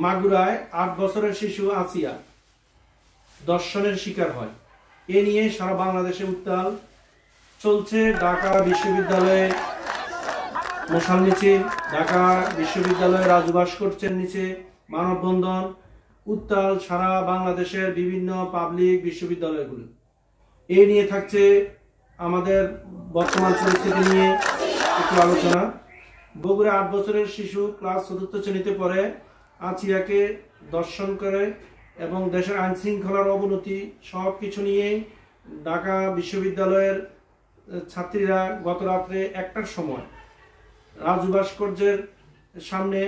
মাগুরায় ৮ বছরের শিশু আসিয়া ধর্ষণের শিকার হয়। এ নিয়ে সারা বাংলাদেশে উত্তাল চলছে। ঢাকা বিশ্ববিদ্যালয়ে মশাল মিছিল, ঢাকা বিশ্ববিদ্যালয়ে রাজু ভাস্কর্যের নিচে মানববন্ধন, উত্তাল সারা বাংলাদেশের বিভিন্ন পাবলিক বিশ্ববিদ্যালয়গুলো। এই নিয়ে থাকছে আমাদের বর্তমান পরিস্থিতি নিয়ে একটু আলোচনা। বগুড়া ৮ বছরের শিশু ক্লাস ৪র্থ শ্রেণীতে পড়ে আছিয়াকে ধর্ষণ করে এবং দেশের আইন শৃঙ্খলার অবনতি সব কিছু নিয়ে ঢাকা বিশ্ববিদ্যালয়ের ছাত্রীরা গত রাত্রে ১টার সময় রাজু ভাস্কর্যের সামনে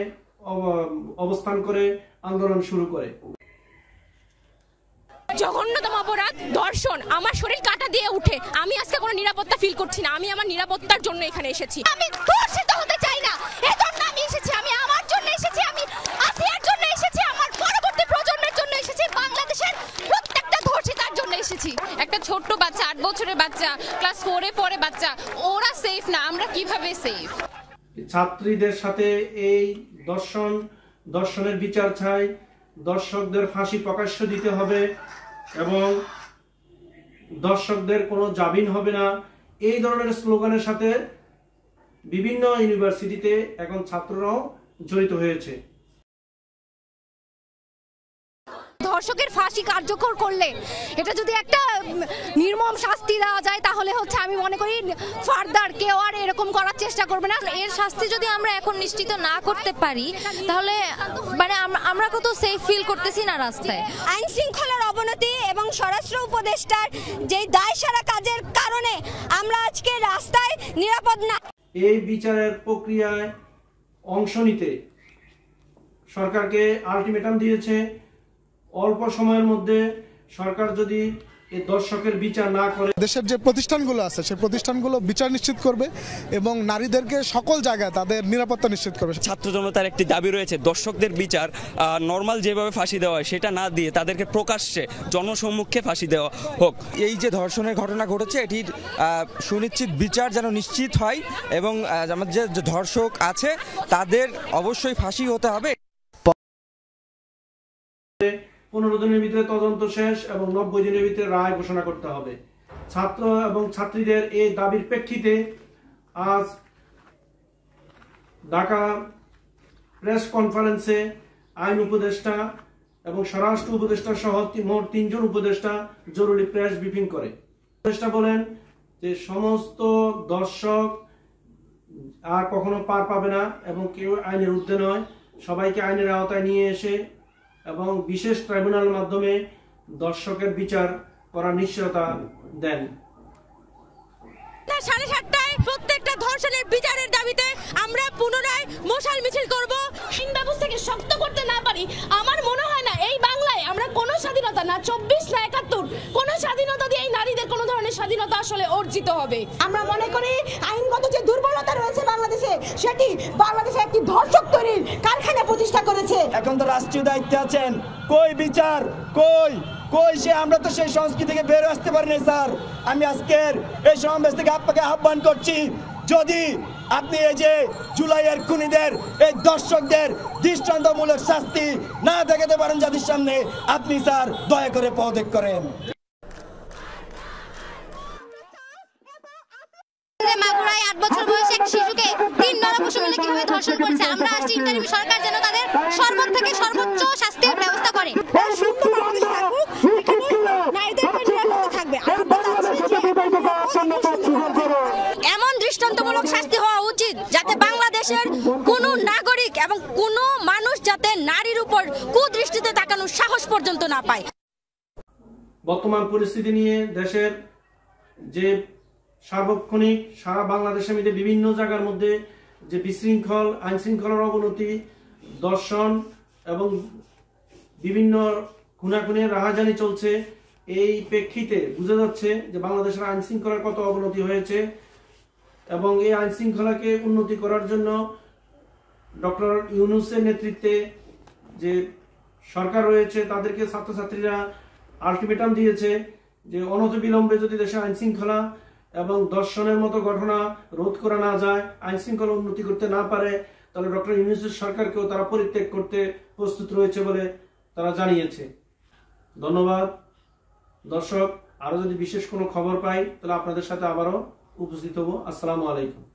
অবস্থান করে আন্দোলন শুরু করে। জঘন্যতম অপরাধ ধর্ষণ। আমার শরীর কাটা দিয়ে উঠে। আমি আজকে কোনো নিরাপত্তা ফিল করছি না। আমি আমার নিরাপত্তার জন্য এখানে এসেছি। আমি ধর্ষিত হতে চাই না, এজন্য আমি এসেছি। আমি আমার জন্য এসেছি, আমি আসিয়ার জন্য এসেছি, আমার পরবর্তী প্রজন্মের জন্য এসেছি, বাংলাদেশের প্রত্যেকটা ধর্ষিতার জন্য এসেছি। একটা ছোট্ট বাচ্চা, 8 বছরের বাচ্চা, ক্লাস 4-এ পড়ে বাচ্চা, ওরা সেফ না, আমরা কিভাবে সেফ? ছাত্রীদের সাথে এই দর্শনের বিচার চাই, দর্শকদের ফাঁসি প্রকাশ্য দিতে হবে এবং দর্শকদের কোনো জামিন হবে না। এই ধরনের স্লোগানের সাথে বিভিন্ন ইউনিভার্সিটিতে এখন ছাত্ররাও জড়িত হয়েছে। ধর্ষকের ফাঁসি কার্যকর করলে এটা যদি একটা নির্মম শাস্তি দেওয়া যায়, তাহলে হচ্ছে আমি মনে করি ফার্দার কেউ আর এরকম করার চেষ্টা করবে না। এর শাস্তি যদি আমরা এখন নিশ্চিত না করতে পারি, তাহলে মানে আমরা কত সেফ ফিল করতেছি না রাস্তায়। আইন শৃঙ্খলার অবনতি এবং স্বরাষ্ট্র উপদেষ্টার যে দায়সারা কাজের কারণে আমরা আজকে রাস্তায় নিরাপদ না। এই বিচারের প্রক্রিয়ায় অংশ নিতে সরকারকে আলটিমেটাম দিয়েছে। অল্প সময়ের মধ্যে সরকার যদি এই দর্শকের বিচার না করে, দেশের যে প্রতিষ্ঠানগুলো আছে সেই প্রতিষ্ঠানগুলো বিচার নিশ্চিত করবে এবং নারীদেরকে সকল জায়গায় তাদের নিরাপত্তা নিশ্চিত করবে। ছাত্র জনতার একটি দাবি রয়েছে, দর্শকদের বিচার নর্মাল যেভাবে ফাঁসি দেওয়া হয় সেটা না দিয়ে তাদেরকে প্রকাশ্যে জনসম্মুখে ফাঁসি দেওয়া হোক। এই যে ধর্ষণের ঘটনা ঘটেছে এটির সুনিশ্চিত বিচার যেন নিশ্চিত হয় এবং আমাদের যে ধর্ষক আছে তাদের অবশ্যই ফাঁসি হতে হবে। 15 দিনের ভিতরে তদন্ত শেষ এবং 90 দিনের ভিতরে রায় ঘোষণা করতে হবে। ছাত্র এবং ছাত্রীদের এই দাবির প্রেক্ষিতে আজ ঢাকা প্রেস কনফারেন্সে আইন উপদেষ্টা এবং স্বরাষ্ট্র উপদেষ্টা সহ মোট 3 জন উপদেষ্টা জরুরি প্রেস ব্রিফিং করে। উপদেষ্টা বলেন যে সমস্ত দর্শক আর কখনো পার পাবে না এবং কেউ আইনের ঊর্ধ্বে নয়। সবাইকে আইনের আওতায় নিয়ে এসে এবং বিশেষ ট্রাইব্যুনালের মাধ্যমে দর্শকের বিচার করার নিশ্চয়তা দেন। 7:30টায় প্রত্যেকটা ধর্ষণের বিচারের দাবিতে আমরা পুনরায় মশাল মিছিল করব। আইন ব্যবস্থাকে শক্ত করতে না পারি, আমার মনে হয় না এই বাংলায় আমরা কোনো স্বাধীনতা, না 24 না 71, কোনো স্বাধীনতা দিয়ে এই নারীদের কোনো ধরনের স্বাধীনতা আসলে অর্জিত হবে। আমরা মনে করি আইনগত যে দুর্বলতা রয়েছে বাংলাদেশে, সেটি বাংলাদেশে একটি ধর্ষক তৈরির কারখানা প্রতিষ্ঠা করেছে। এখন তো রাষ্ট্রীয় দায়িত্বে আছেন, কই বিচার, কই সে? আমরা তো সেই সংস্কৃতি থেকে বের আসতে পারি না স্যার। আমি আজকের এই সমাবেশ থেকে আপনাকে আহ্বান করছি, যদি আপনি এই যে জুলাইয়ের খুনিদের, এই দর্শকদের দৃষ্টান্তমূলক শাস্তি না দেখাতে পারেন জাতির সামনে, আপনি স্যার দয়া করে পদত্যাগ করেন। মাগুরায় 8 বছর বয়সী এক শিশুকে 3 নরপশু মিলে কিভাবে ধর্ষণ করেছে, আমরা আসছি ইন্টারভিউ। সরকার যেন তাদের সর্বোচ্চ থেকে সর্বোচ্চ শাস্তির ব্যবস্থা করে। এমন দৃষ্টান্তমূলক শাস্তি হওয়া উচিত যাতে বাংলাদেশের কোনো নাগরিক এবং কোনো মানুষ যাতে নারীর উপর কুদৃষ্টিতে তাকানোর সাহস পর্যন্ত না পায়। বর্তমান পরিস্থিতি নিয়ে দেশের যে সার্বক্ষণিক সারা বাংলাদেশের মধ্যে বিভিন্ন জায়গার মধ্যে যে বিশৃঙ্খল, আইন শৃঙ্খলার অবনতি, দর্শন এবং বিভিন্ন খুনাখুনি রাহাজানি চলছে, এই প্রেক্ষিতে বোঝা যাচ্ছে যে বাংলাদেশের আইন শৃঙ্খলার কত অবনতি হয়েছে এবং এই আইন শৃঙ্খলাকে উন্নতি করার জন্য ডক্টর ইউনূসের নেতৃত্বে যে সরকার রয়েছে তাদেরকে ছাত্রছাত্রীরা আলটিমেটাম দিয়েছে যে অনতিবিলম্বে যদি দেশে আইন শৃঙ্খলা এবং দর্শনের মতো ঘটনা রোধ করা না যায়, আইন শৃঙ্খলা উন্নতি করতে না পারে, তাহলে ডক্টর ইউনূসের সরকারকেও তারা পরিত্যাগ করতে প্রস্তুত রয়েছে বলে তারা জানিয়েছে। ধন্যবাদ দর্শক, আরো যদি বিশেষ কোনো খবর পাই তাহলে আপনাদের সাথে আবারও উপস্থিত হব। আসসালামু আলাইকুম।